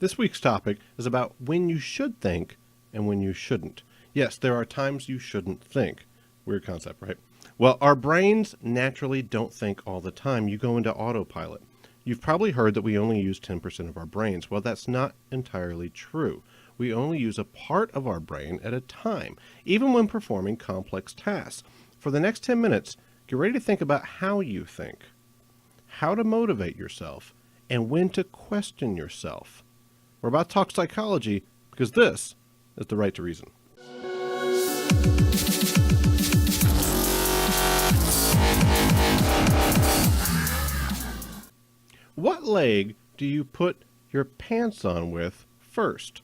This week's topic is about when you should think and when you shouldn't. Yes, there are times you shouldn't think. Weird concept, right? Well, our brains naturally don't think all the time. You go into autopilot. You've probably heard that we only use 10% of our brains. Well, that's not entirely true. We only use a part of our brain at a time, even when performing complex tasks. For the next 10 minutes, get ready to think about how you think, how to motivate yourself, and when to question yourself. We're about to talk psychology because this is the right to reason. What leg do you put your pants on with first?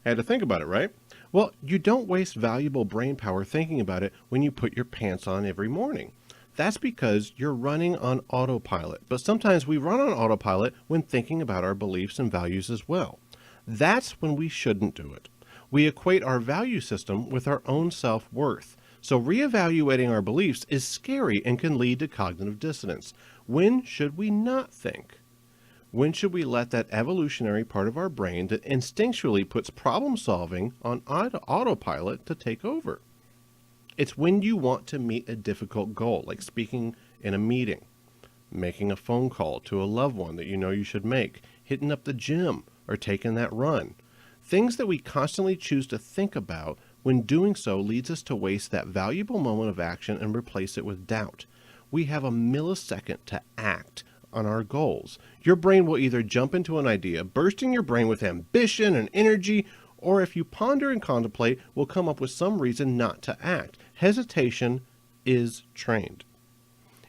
Had to think about it, right? Well, you don't waste valuable brain power thinking about it when you put your pants on every morning. That's because you're running on autopilot. But sometimes we run on autopilot when thinking about our beliefs and values as well. That's when we shouldn't do it. We equate our value system with our own self-worth. So reevaluating our beliefs is scary and can lead to cognitive dissonance. When should we not think? When should we let that evolutionary part of our brain that instinctually puts problem solving on autopilot to take over? It's when you want to meet a difficult goal, like speaking in a meeting, making a phone call to a loved one that you know you should make, hitting up the gym, or taking that run. Things that we constantly choose to think about when doing so leads us to waste that valuable moment of action and replace it with doubt. We have a millisecond to act on our goals. Your brain will either jump into an idea, bursting your brain with ambition and energy, or if you ponder and contemplate, will come up with some reason not to act. Hesitation is trained.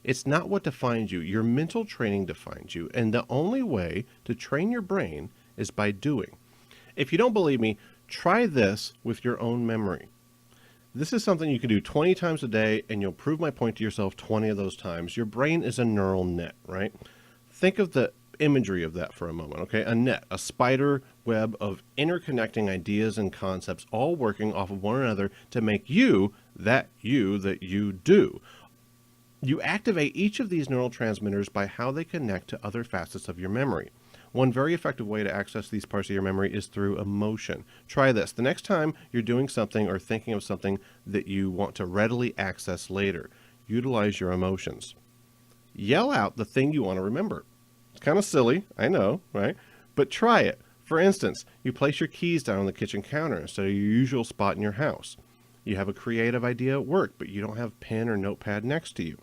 It's not what defines you. Your mental training defines you, and the only way to train your brain is by doing. If you don't believe me, try this with your own memory. This is something you can do 20 times a day, and you'll prove my point to yourself 20 of those times. Your brain is a neural net, right? Think of the imagery of that for a moment, okay? A net, a spider web of interconnecting ideas and concepts, all working off of one another to make you that you do. You activate each of these neurotransmitters by how they connect to other facets of your memory. One very effective way to access these parts of your memory is through emotion. Try this. The next time you're doing something or thinking of something that you want to readily access later, utilize your emotions. Yell out the thing you want to remember. It's kind of silly, I know, right? But try it. For instance, you place your keys down on the kitchen counter instead of your usual spot in your house. You have a creative idea at work, but you don't have pen or notepad next to you.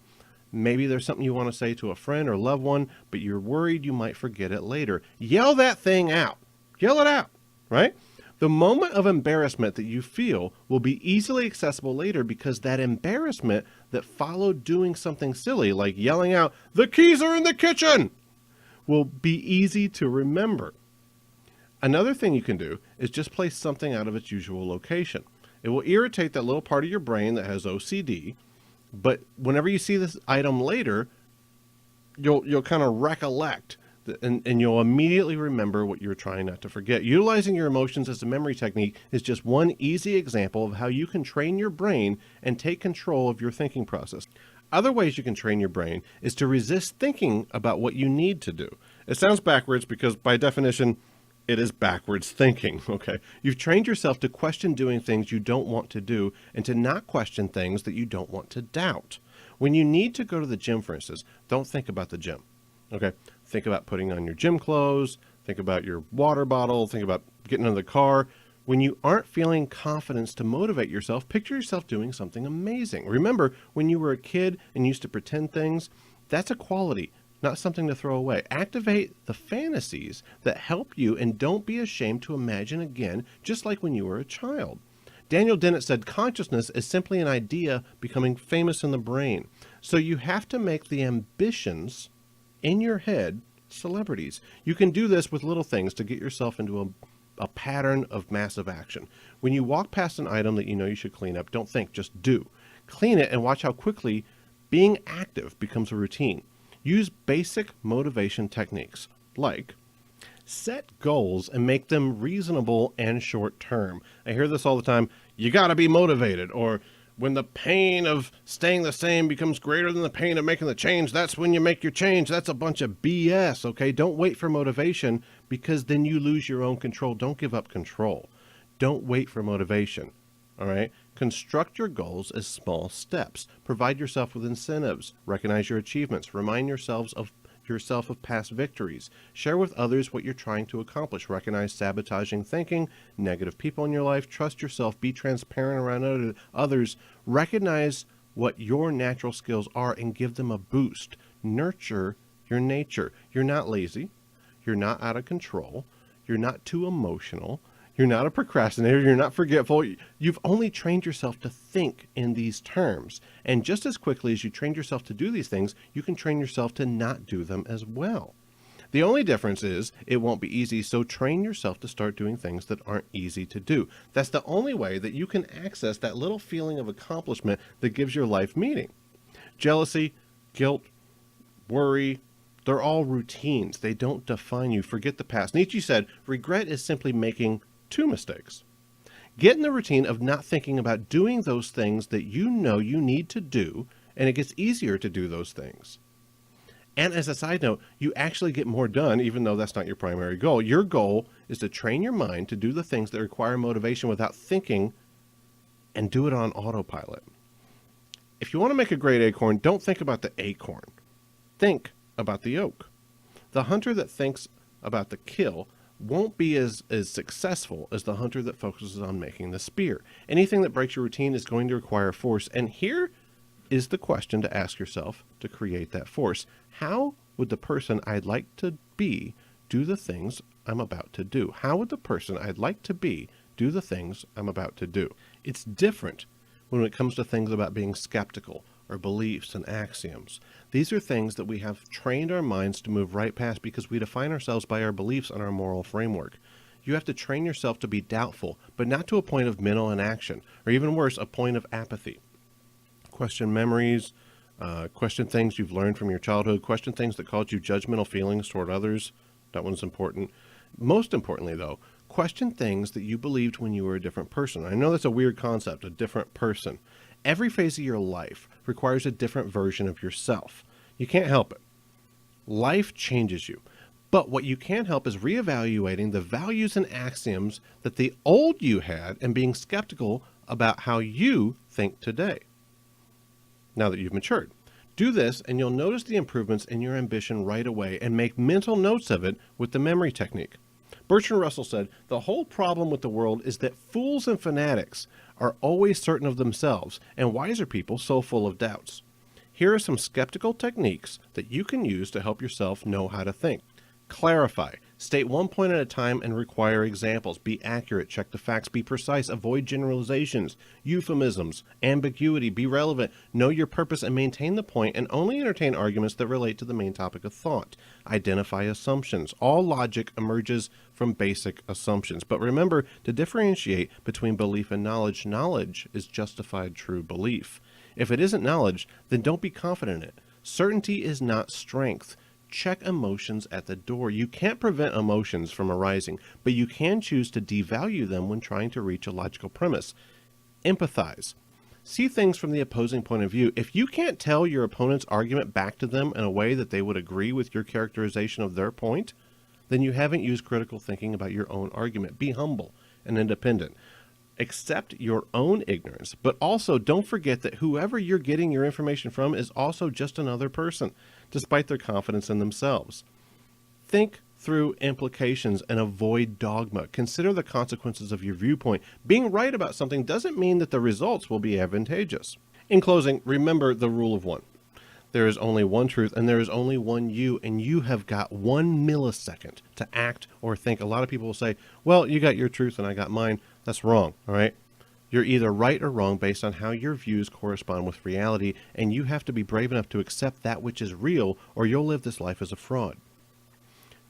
Maybe there's something you want to say to a friend or loved one, but you're worried you might forget it later. Yell that thing out. Yell it out, right? The moment of embarrassment that you feel will be easily accessible later because that embarrassment that followed doing something silly, like yelling out, "The keys are in the kitchen," will be easy to remember. Another thing you can do is just place something out of its usual location. It will irritate that little part of your brain that has OCD, but whenever you see this item later, you'll kind of recollect and you'll immediately remember what you're trying not to forget. Utilizing your emotions as a memory technique is just one easy example of how you can train your brain and take control of your thinking process. Other ways you can train your brain is to resist thinking about what you need to do. It sounds backwards because by definition, it is backwards thinking, okay? You've trained yourself to question doing things you don't want to do and to not question things that you don't want to doubt. When you need to go to the gym, for instance, don't think about the gym, okay? Think about putting on your gym clothes, think about your water bottle, think about getting in the car. When you aren't feeling confidence to motivate yourself, picture yourself doing something amazing. Remember, when you were a kid and used to pretend things, that's a quality, not something to throw away. Activate the fantasies that help you and don't be ashamed to imagine again, just like when you were a child. Daniel Dennett said consciousness is simply an idea becoming famous in the brain. So you have to make the ambitions in your head celebrities. You can do this with little things to get yourself into a pattern of massive action. When you walk past an item that you know you should clean up, don't think, just do. Clean it and watch how quickly being active becomes a routine. Use basic motivation techniques like set goals and make them reasonable and short term. I hear this all the time. You got to be motivated, or when the pain of staying the same becomes greater than the pain of making the change, that's when you make your change. That's a bunch of BS, okay? Don't wait for motivation, because then you lose your own control. Don't give up control. Don't wait for motivation, all right? Construct your goals as small steps. Provide yourself with incentives. Recognize your achievements. Remind yourself of past victories. Share with others what you're trying to accomplish. Recognize sabotaging thinking, negative people in your life. Trust yourself. Be transparent around others. Recognize what your natural skills are and give them a boost. Nurture your nature. You're not lazy. You're not out of control. You're not too emotional. You're not a procrastinator. You're not forgetful. You've only trained yourself to think in these terms. And just as quickly as you trained yourself to do these things, you can train yourself to not do them as well. The only difference is it won't be easy, so train yourself to start doing things that aren't easy to do. That's the only way that you can access that little feeling of accomplishment that gives your life meaning. Jealousy, guilt, worry, they're all routines. They don't define you. Forget the past. Nietzsche said, regret is simply making two mistakes. Get in the routine of not thinking about doing those things that you know you need to do, and it gets easier to do those things. And as a side note, you actually get more done, even though that's not your primary goal. Your goal is to train your mind to do the things that require motivation without thinking, and do it on autopilot. If you want to make a great acorn, don't think about the acorn. Think about the oak. The hunter that thinks about the kill won't be as successful as the hunter that focuses on making the spear. Anything that breaks your routine is going to require force. And here is the question to ask yourself to create that force. How would the person I'd like to be do the things I'm about to do? How would the person I'd like to be do the things I'm about to do? It's different when it comes to things about being skeptical or beliefs and axioms. These are things that we have trained our minds to move right past because we define ourselves by our beliefs and our moral framework. You have to train yourself to be doubtful, but not to a point of mental inaction, or even worse, a point of apathy. Question memories, question things you've learned from your childhood, question things that caused you judgmental feelings toward others. That one's important. Most importantly, though, question things that you believed when you were a different person. I know that's a weird concept, a different person. Every phase of your life requires a different version of yourself. You can't help it. Life changes you. But what you can help is reevaluating the values and axioms that the old you had and being skeptical about how you think today, now that you've matured. Do this and you'll notice the improvements in your ambition right away and make mental notes of it with the memory technique. Bertrand Russell said, the whole problem with the world is that fools and fanatics are always certain of themselves, and wiser people so full of doubts. Here are some skeptical techniques that you can use to help yourself know how to think. Clarify. State one point at a time and require examples. Be accurate. Check the facts. Be precise. Avoid generalizations, euphemisms, ambiguity. Be relevant. Know your purpose and maintain the point, and only entertain arguments that relate to the main topic of thought. Identify assumptions. All logic emerges from basic assumptions. But remember to differentiate between belief and knowledge. Knowledge is justified true belief. If it isn't knowledge, then don't be confident in it. Certainty is not strength. Check emotions at the door. You can't prevent emotions from arising, but you can choose to devalue them when trying to reach a logical premise. Empathize. See things from the opposing point of view. If you can't tell your opponent's argument back to them in a way that they would agree with your characterization of their point, then you haven't used critical thinking about your own argument. Be humble and independent. Accept your own ignorance, but also don't forget that whoever you're getting your information from is also just another person, despite their confidence in themselves. Think through implications and avoid dogma. Consider the consequences of your viewpoint. Being right about something doesn't mean that the results will be advantageous. In closing, remember the rule of one. There is only one truth and there is only one you, and you have got 1 millisecond to act or think. A lot of people will say, well, you got your truth and I got mine. That's wrong, all right? You're either right or wrong based on how your views correspond with reality, and you have to be brave enough to accept that which is real, or you'll live this life as a fraud.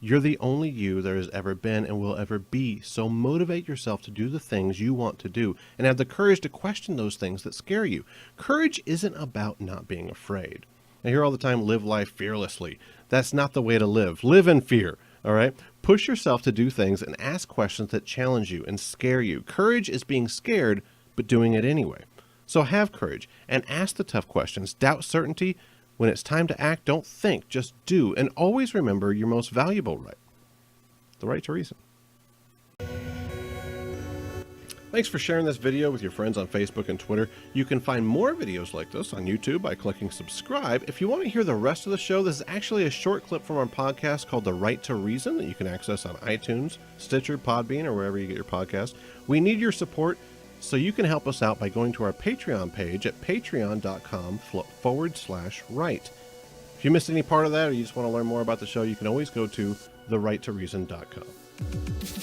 You're the only you there has ever been and will ever be, so motivate yourself to do the things you want to do, and have the courage to question those things that scare you. Courage isn't about not being afraid. I hear all the time, live life fearlessly. That's not the way to live. Live in fear, all right? Push yourself to do things and ask questions that challenge you and scare you. Courage is being scared, but doing it anyway. So have courage and ask the tough questions. Doubt certainty. When it's time to act, don't think, just do. And always remember your most valuable right, the right to reason. Thanks for sharing this video with your friends on Facebook and Twitter. You can find more videos like this on YouTube by clicking subscribe. If you want to hear the rest of the show, this is actually a short clip from our podcast called The Right to Reason that you can access on iTunes, Stitcher, PODBEAN, or wherever you get your podcast. We need your support, so you can help us out by going to our Patreon page at patreon.com/right. If you missed any part of that or you just want to learn more about the show, you can always go to therighttoreason.com.